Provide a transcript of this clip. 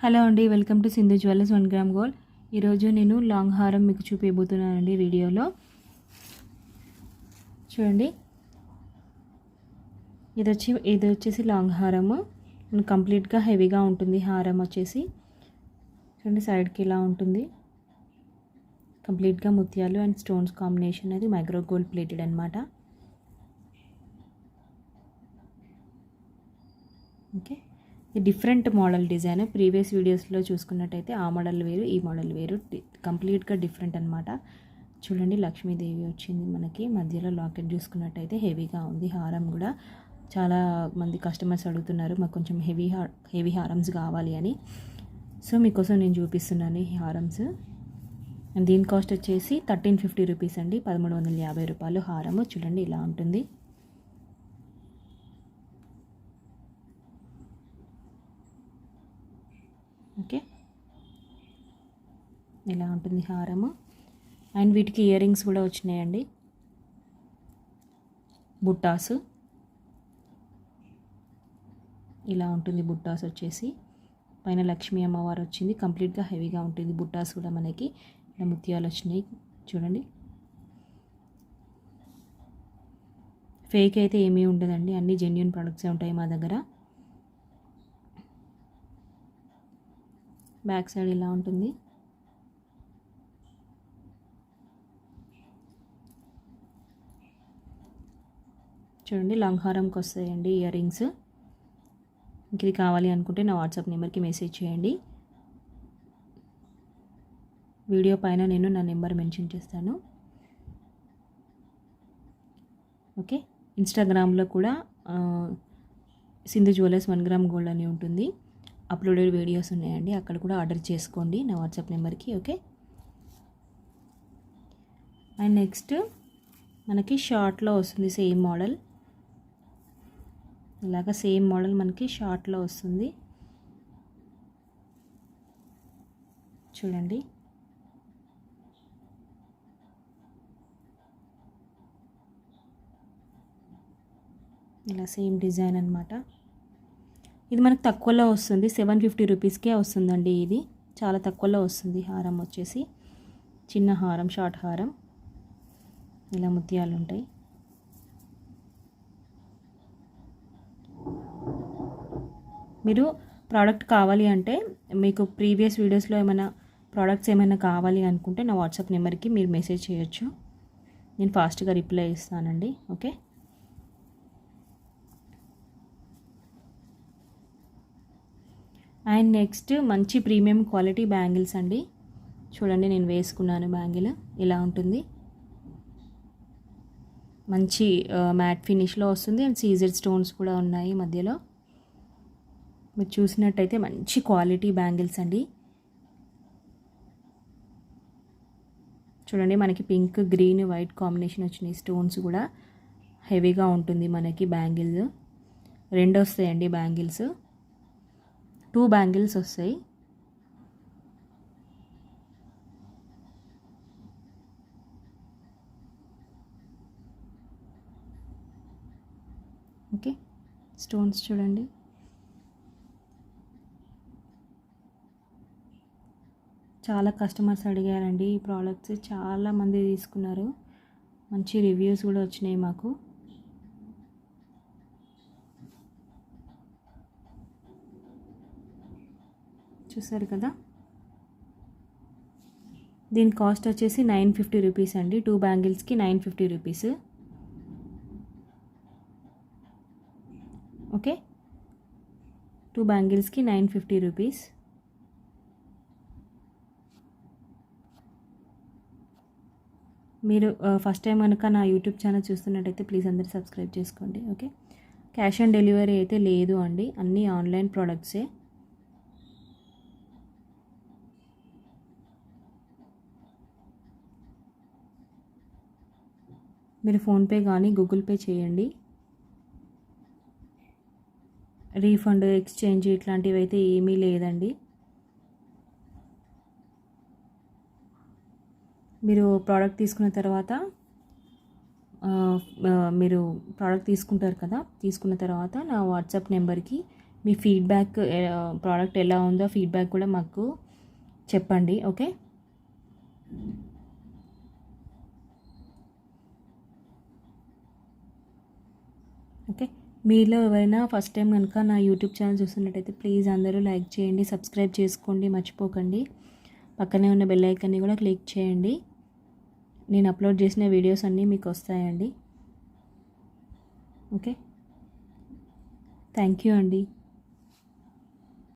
Hello అండి, welcome to Sindhu jewellers 1 gram gold. ఈరోజు నేను లాంగ్ హారం మీకు చూపించబోతున్నానండి వీడియోలో. చూడండి, ఇది వచ్చేసి లాంగ్ హారము. కంప్లీట్గా హెవీగా ఉంటుంది హారం వచ్చేసి. చూడండి, సైడ్కి ఇలా ఉంటుంది. కంప్లీట్గా ముత్యాలు అండ్ స్టోన్స్ కాంబినేషన్, అది మైక్రో గోల్డ్ ప్లేటెడ్ అనమాట. ఓకే, ఇది డిఫరెంట్ మోడల్ డిజైన్. ప్రీవియస్ వీడియోస్లో చూసుకున్నట్టయితే ఆ మోడల్ వేరు, ఈ మోడల్ వేరు, కంప్లీట్గా డిఫరెంట్ అనమాట. చూడండి, లక్ష్మీదేవి వచ్చింది మనకి. మధ్యలో లాకెట్ చూసుకున్నట్టయితే హెవీగా ఉంది. హారం కూడా చాలా మంది కస్టమర్స్ అడుగుతున్నారు, మాకు కొంచెం హెవీ హారమ్స్ కావాలి అని. సో మీకోసం నేను చూపిస్తున్నాను ఈ హారమ్స్. అండ్ దీని కాస్ట్ వచ్చేసి 1350 రూపీస్ అండి, 1350 రూపాయలు హారము. చూడండి, ఇలా ఉంటుంది. ఓకే, ఇలా ఉంటుంది హారము. అండ్ వీటికి ఇయర్ రింగ్స్ కూడా వచ్చినాయండి, బుట్టాసు. ఇలా ఉంటుంది బుట్టాస్ వచ్చేసి. పైన లక్ష్మీ అమ్మవారు వచ్చింది. కంప్లీట్గా హెవీగా ఉంటుంది బుట్టాస్ కూడా మనకి. ఇలా ముత్యాలు వచ్చినాయి చూడండి. ఫేక్ అయితే ఏమీ ఉండదండి, అన్ని జెన్యూన్ ప్రొడక్ట్సే ఉంటాయి మా దగ్గర. బ్యాక్ సైడ్ ఇలా ఉంటుంది. చూడండి, లాంగ్ హారంకి వస్తాయండి ఇయర్ రింగ్స్. ఇంక ఇది కావాలి అనుకుంటే నా వాట్సాప్ నెంబర్కి మెసేజ్ చేయండి. వీడియో పైన నేను నా నెంబర్ మెన్షన్ చేస్తాను. ఓకే, ఇన్స్టాగ్రామ్లో కూడా సింధు జ్యువెలర్స్ 1 గ్రామ్ గోల్డ్ అని ఉంటుంది. అప్లోడెడ్ వీడియోస్ ఉన్నాయండి, అక్కడ కూడా ఆర్డర్ చేసుకోండి నా వాట్సాప్ నెంబర్కి. ఓకే, అండ్ నెక్స్ట్ మనకి షార్ట్లో వస్తుంది సేమ్ మోడల్. ఇలాగ సేమ్ మోడల్ మనకి షార్ట్లో వస్తుంది. చూడండి, ఇలా సేమ్ డిజైన్ అనమాట. ఇది మనకు తక్కువలో వస్తుంది, 750 రూపీస్కే వస్తుందండి. ఇది చాలా తక్కువలో వస్తుంది. హారం వచ్చేసి చిన్న హారం, షార్ట్ హారం. ఇలా ముత్యాలు ఉంటాయి. మీరు ప్రోడక్ట్ కావాలి అంటే, మీకు ప్రీవియస్ వీడియోస్లో ఏమైనా ప్రోడక్ట్స్ ఏమైనా కావాలి అనుకుంటే నా వాట్సాప్ నెంబర్కి మీరు మెసేజ్ చేయొచ్చు, నేను ఫాస్ట్గా రిప్లై ఇస్తానండి. ఓకే, అండ్ నెక్స్ట్ మంచి ప్రీమియం క్వాలిటీ బ్యాంగిల్స్ అండి. చూడండి, నేను వేసుకున్నాను బ్యాంగిల్. ఇలా ఉంటుంది. మంచి మ్యాట్ ఫినిష్లో వస్తుంది. అండ్ సీజెడ్ స్టోన్స్ కూడా ఉన్నాయి మధ్యలో. మీరు చూసినట్టయితే మంచి క్వాలిటీ బ్యాంగిల్స్ అండి. చూడండి, మనకి పింక్, గ్రీన్, వైట్ కాంబినేషన్ వచ్చినాయి. స్టోన్స్ కూడా హెవీగా ఉంటుంది మనకి బ్యాంగిల్స్. 2 వస్తాయండి బ్యాంగిల్స్, 2 బ్యాంగిల్స్ వస్తాయి. ఓకే, స్టోన్స్ చూడండి. చాలా కస్టమర్స్ అడిగారండి ఈ ప్రోడక్ట్స్, చాలామంది తీసుకున్నారు. మంచి రివ్యూస్ కూడా వచ్చినాయి మాకు. చూసారు కదా, దీని కాస్ట్ వచ్చేసి 950 రూపీస్ అండి. 2 బ్యాంగిల్స్కి 950 రూపీస్. Okay, 2 బ్యాంగిల్స్కి 950 rupees. మీరు ఫస్ట్ టైం కనుక నా యూట్యూబ్ ఛానల్ చూస్తున్నట్టయితే ప్లీజ్ అందరూ సబ్స్క్రైబ్ చేసుకోండి. ఓకే, క్యాష్ ఆన్ డెలివరీ అయితే లేదు అండి, అన్నీ ఆన్లైన్ ప్రోడక్ట్సే. మీరు ఫోన్పే కానీ గూగుల్ పే చేయండి. రీఫండ్, ఎక్స్చేంజ్ ఇట్లాంటివి అయితే ఏమీ లేదండి. మీరు ప్రోడక్ట్ తీసుకున్న తర్వాత మీరు ప్రోడక్ట్ తీసుకుంటారు కదా, తీసుకున్న తర్వాత నా వాట్సాప్ నెంబర్కి మీ ఫీడ్బ్యాక్, ప్రోడక్ట్ ఎలా ఉందో ఫీడ్బ్యాక్ కూడా మాకు చెప్పండి. Okay, okay. మీలో ఎవరైనా ఫస్ట్ టైం కనుక నా యూట్యూబ్ ఛానల్ చూస్తున్నట్టయితే ప్లీజ్ అందరూ లైక్ చేయండి, సబ్స్క్రైబ్ చేసుకోండి, మర్చిపోకండి. పక్కనే ఉన్న బెల్ ఐకాన్ని కూడా క్లిక్ చేయండి. నేను అప్లోడ్ చేసిన వీడియోస్ అన్నీ మీకు వస్తాయండి. ఓకే, థ్యాంక్ యూ అండి.